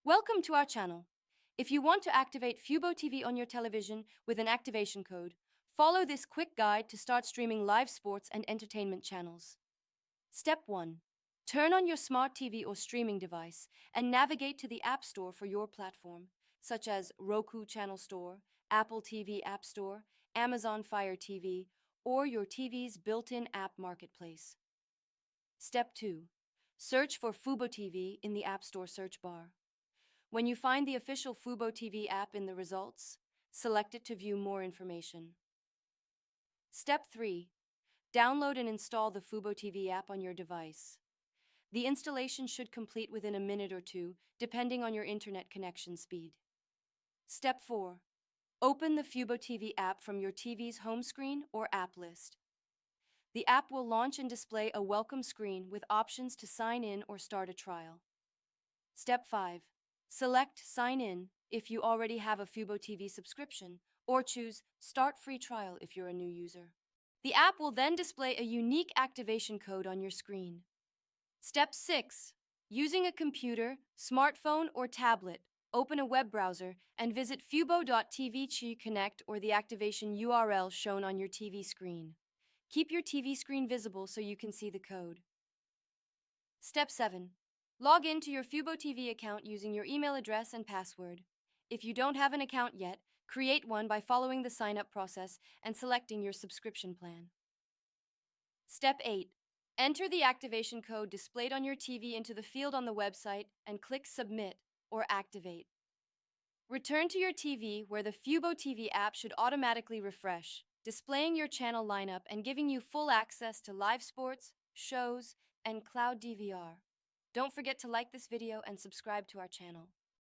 Welcome to our channel. If you want to activate fuboTV on your television with an activation code, follow this quick guide to start streaming live sports and entertainment channels. Step 1. Turn on your smart TV or streaming device and navigate to the App Store for your platform, such as Roku Channel Store, Apple TV App Store, Amazon Fire TV, or your TV's built-in app marketplace. Step 2. Search for fuboTV in the App Store search bar. When you find the official fuboTV app in the results, select it to view more information. Step 3. Download and install the fuboTV app on your device. The installation should complete within a minute or two, depending on your internet connection speed. Step 4. Open the fuboTV app from your TV's home screen or app list. The app will launch and display a welcome screen with options to sign in or start a trial. Step 5. Select Sign In if you already have a fuboTV subscription, or choose Start Free Trial if you're a new user. The app will then display a unique activation code on your screen. Step 6. Using a computer, smartphone, or tablet, open a web browser and visit fubo.tv to connect or the activation URL shown on your TV screen. Keep your TV screen visible so you can see the code. Step 7. Log in to your fuboTV account using your email address and password. If you don't have an account yet, create one by following the sign-up process and selecting your subscription plan. Step 8. Enter the activation code displayed on your TV into the field on the website and click Submit or Activate. Return to your TV where the fuboTV app should automatically refresh, displaying your channel lineup and giving you full access to live sports, shows, and cloud DVR. Don't forget to like this video and subscribe to our channel.